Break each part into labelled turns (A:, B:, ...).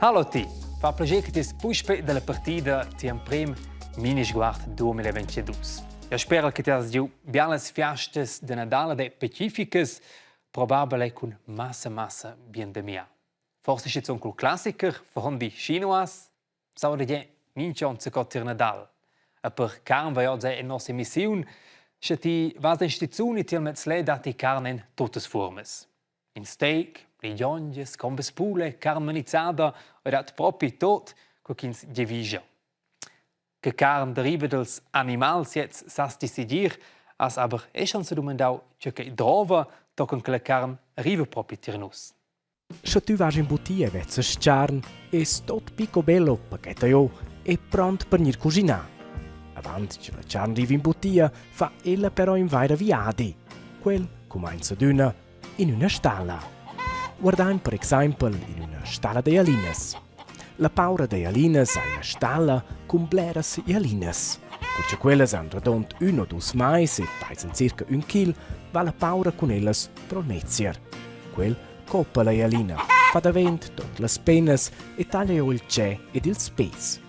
A: Hallo ti, fa piacere che ti puspe della partita ti un prim mini sguard 2022. Io spero che ti has belle feste di Natale de pacificas, probabile con massa bien de mia. Forse c'è un col classiker, fondi chinois, sau de minchon se cotter Nadal. E per carn vai oggi in nostra emissione, che ti vas in istituzioni ti met sled dati carne in tutte formes. In steak, ligionges, combes pule, carmenizzada, e dat proprio tot, co kins divisa. Che carne deriva dels animals jetzt sas decidir, as aber schon se domandau, che drova tocken che la carne arriva proprio tirnus.
B: Se tu vas in bottiglia e vezzes charn, es tot picobello, paqueta io, e pronto per nir cucinare. Avanti che la charn arriva in bottiglia, fa ella però in vaira viadi. Quel comincia d'una in una stalla. Guardiamo per esempio in una stalla de alines. La paura de alines è una stalla con bleras e alines. Perché quelle hanno radont un o due mais e pesano circa 1 chil, va la paura con ellas pro mezier. Quel coppa la alina, fa da vent tot le pennas e taglia il c'è ed il spes.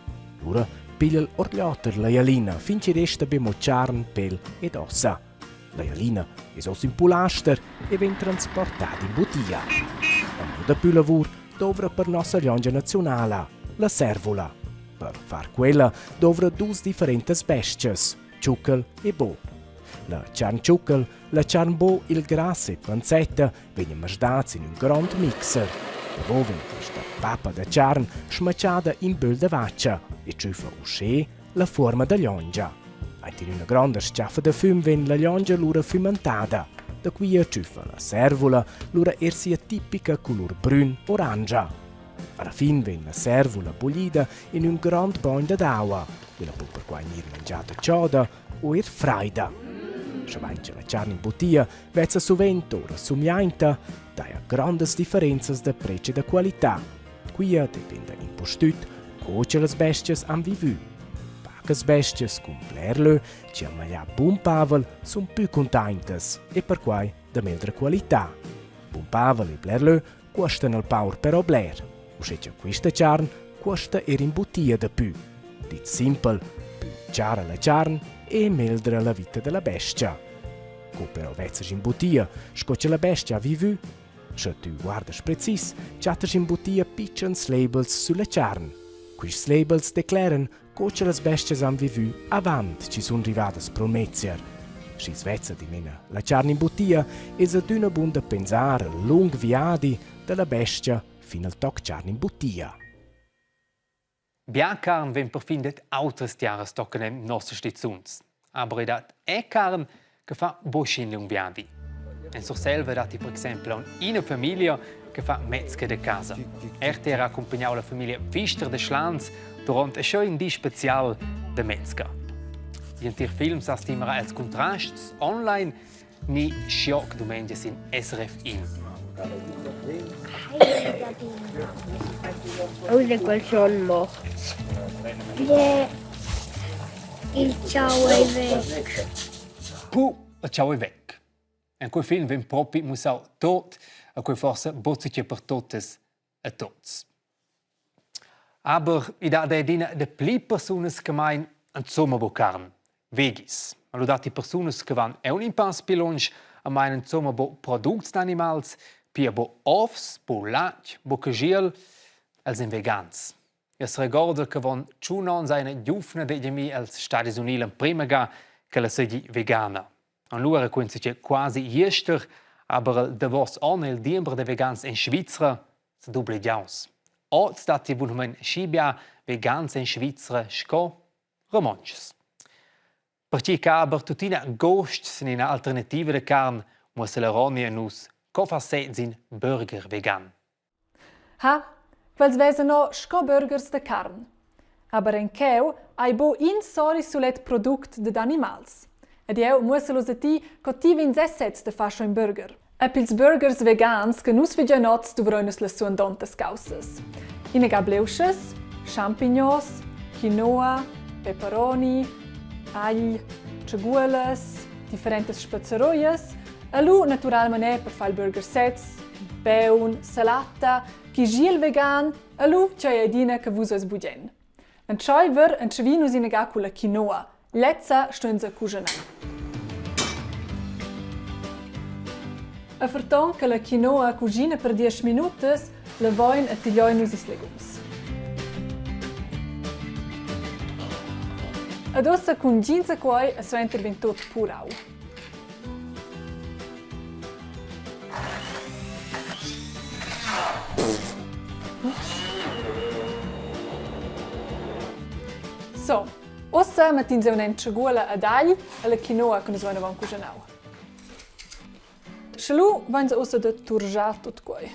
B: Ora piglia l'orgliotter la alina fin ci resta bemo charn, pel ed ossa. La alina è os in pulaster e viene trasportata in bottiglia. E da più lavoro dovrà per nostra liongia nazionale, la servola. Per far quella dovrà due differenti besties, ciuckel e bo. La charn ciuckel, la charn bo, il grasso e panzetta vengono mesdati in un grande mixer. Dopo viene questa pappa da charn smacciata in böl de vaccia e ci fa uscire la forma da liongia. In una grande sciaffa de fum viene la liongia lura fumentata. Da qui ci fa la servola lura ersia tipica color brun-orangia. Alla fine viene la servola bollita in un grande bagno d'acqua, quella può per cui venire mangiata cioda o fraida. Se mangia la carne in bottiglia, vezza sovente ora somiainta, dà grandi differenze di prezzo e di qualità. Qui dipende in postut, coce le bestie han vivu. Pacas bestie con blerlö, che hanno mangiato buon pavel, sono più contente e per cui di meglio qualità. Buon pavel e blerlö costano il paur per bler. Uscece questa carne costa in bottiglia di più. Dit simple, più chiara la carne e meglio la vita della bestia. Co però vezzes in bottiglia, scoccia la bestia a vivu. Se tu guardas precis, chatters in bottiglia piccoli labels sulla carne. Questi labels declarano che le bestie hanno vivu avant ci sono arrivate pro mezier. Si svezza di mena la carne in bottiglia è ad una bunda pensare lunghi viadi della bestia fino al toc carne in bottiglia.
A: Biancarn vem perfindet autres tiaras tocken in nostre stazions. Aber dat è carn che fa boschin lung viadi. En so selva dati per esempio una famiglia che fa metzger de casa. Era accompagnau la famiglia Pfister de Schlanz durant un di special de metzger. In tir films as timera als contrasts online ni sciocc domenges in SRF in.
C: Ora quel sono morti. Il ciao è vecchio.
A: Il ciao è vecchio. In quel film vem proprio musau tot, a quel forse bozziche per totes e tots. Aber i da de pli personas che mein insomma bo carn, vegis. Ma lo dati personas che van un impas pilonge a mein insomma bo products d'animals, pia bo ovs, bo lac, bo cagiel, als in vegans. Es ricorda che von ciunon seine giufne de mi als Stadis Unil prima ga che la sedi vegana. An lura quinzi che quasi jester, aber de vos on il diember de vegans in Svizzera se duble jaus. Oz dati bunmen scibia vegans in Svizzera sco romanches. Perché ca aber tutina gost sin in alternativa de carn muss la ronia nus co fa sin burger vegan.
D: Ha, quels vesano sco burgers de carn. Aber en keu ai bo in sori sulet product de animals. Ed eu musselo ti co ti vins essets de fascio in burger. E pils burgers vegans che nus vigianots duvroinus le suon dontes causas. Inega bleusches, champignons, quinoa, peperoni, agl, ceguelas, differentes spezzeroias, Allo naturalmente per fare il burger sets, peun, salata, chi gil vegan, allo c'è idina che vuso es bugen. En scheiver en chevino sinega con la quinoa, letza stunza cucina. A ferton che la quinoa cucina per 10 minuti, la voin a tiglioi nusis legums. Adossa con 15 cuoi a suo interventot purau. So, ossa mattinse un'enciagola ad agli e la quinoa che nos vanno cucinau. Schalu vanno ossa da turgiar tot quei.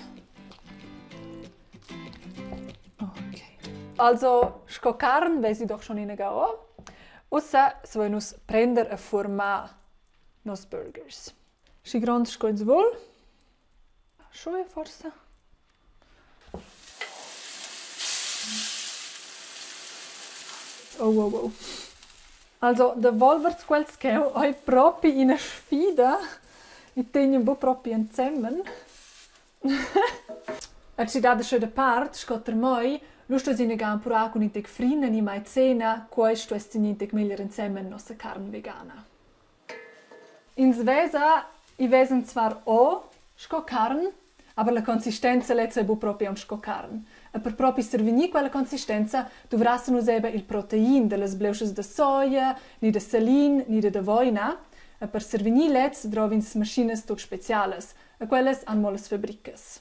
D: Ok. Also, sco carn vesi doch schon in gao. Ossa so nus prender a forma nos burgers. Si grand sco ins vol. Schoe forse. Oh. Also, der Wolvert quels cheu oi propi in a sfida. I tegno bo propi insieme. A ci dà da part, scotter moi, lusto si nega pura con intec frina ni mai cena, quai sto esti intec meglio insieme nostra carne vegana. In Svesa i vesen zwar o sco carne, aber la consistenza lezza bo propi am sco carne. E per propi servini quella consistenza dovrassi usare il protein delle sbleuches de soia, ni de salin, ni de voina. E per servini lezza drovins maschines tot speciales, e quelles han moles fabricas.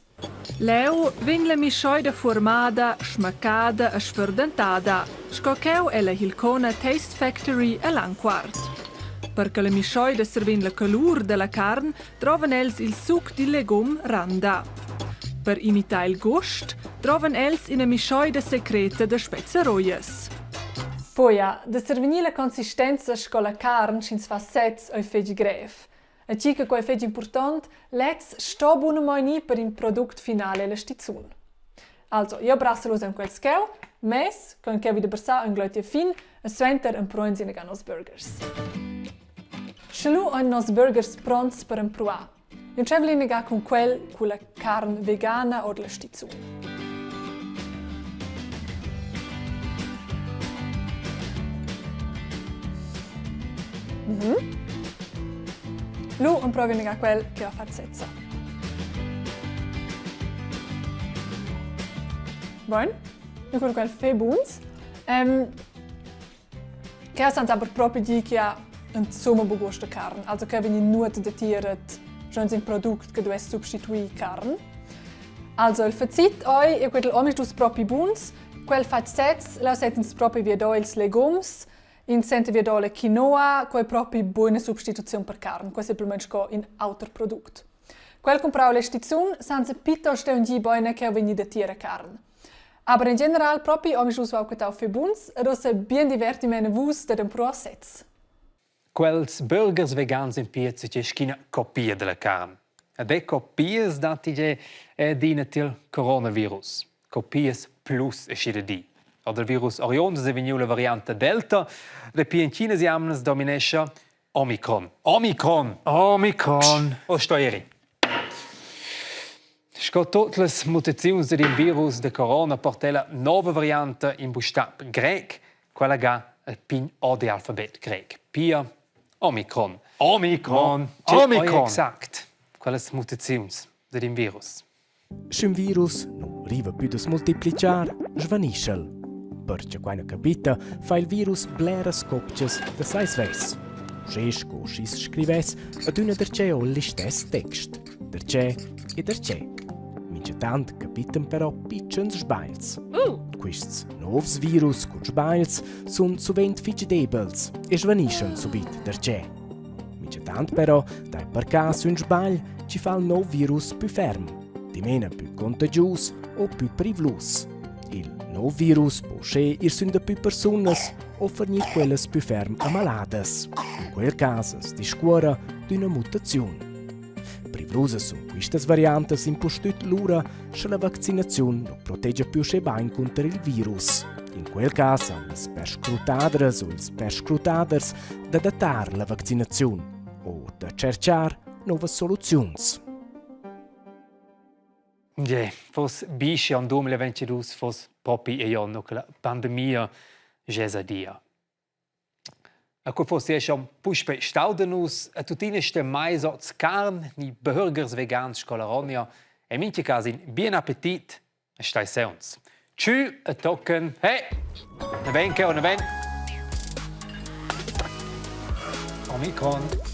D: Leu vin la mischoida formada, schmaccada e sferdentada, scocheu è la Hilcona Taste Factory a Lanquart. Perché la mischoida servin la calur della carne, trovan els il suc di legum randa. Per imitar il gust, trovan els in a mischoida secreta de spezieroies. Poi, da servini la consistenza sco la carne schins fa sets oi fegi gref. A cica quai fegi important, let's sto buona moini per il product finale la stizun. Also, io brasselo in quel scheu, mes, con che vi de bersa un glötje fin, e suenter un proins in nos burgers. Schalu ein nos burgers pronts per un prua. Non c'è vliniga con quel con la carne vegana o la stizun. Lu un proviamo a quel che ho fatto senza. Buon, io con quel fe buons. Che ha senza proprio di che ha un sommo bugosto carne, also che viene nuot de tieret, schon ein Produkt che dovesse substituire carne. Also il fazit oi e quel omistus proprio buons, quel fat sets, la setens proprio via doils legums. In sente via la quinoa, che è proprio buona sostituzione per carne, questo è semplicemente un altro prodotto. Quel comprau le stizioni senza piuttosto un di buona che viene da tiere carne. Aber in general proprio ho messo anche tau für buns, ed ossa bien divertimene vus da dem process.
A: Quels burgers vegans in Piazza c'è schina copia della carne. Ed è copias dati è dinatil coronavirus. Copias plus è scida di. Oder virus Orion, se veniu la variante Delta, le piancine si amnas dominesce Omicron. Omicron! O stoieri. Sco tutte le mutazioni del virus de corona porta la nuova variante in bustab grec, quella che è pin o di alfabet grec. Pia Omicron. Omicron! Exakt. Quelle mutazioni del virus.
B: Se un virus non arriva più a moltiplicar, svanisce. Perché quando capita, fa il virus blera scopcias da sais ves. Sesco schis scrives ad una derce o l'istess text. Derce e derce. Mince tant capitan però piccens sbails. Quists novs virus con sbails sun sovent fitch debels e svaniscen subit derce. Mince tant però, dai per caso un sbail, ci fa il nuovo virus più ferm, di meno più contagius o più perivlus. Il nuovo virus può ir sunt da più personas o fornir quelles più ferm ammaladas. In quel caso si scuora d'una mutazione. Periclosas sono queste variantes in postut l'ura se la vaccinazione non protegge più bain contro il virus. In quel caso hanno le perscrutadres o i perscrutaders da datare la vaccinazione o da cercare nuove soluzioni.
A: Ja, fos bisce an 2022 fos proprio e anno che la pandemia già dia. A quel fosse schon puspe staudenus a tutine ste mais oz carn ni burgers vegans scolaronia e minti casi bien appetit a stai seuns. Tschü a tocken. Hey! Na ven che o na ven. Omikron.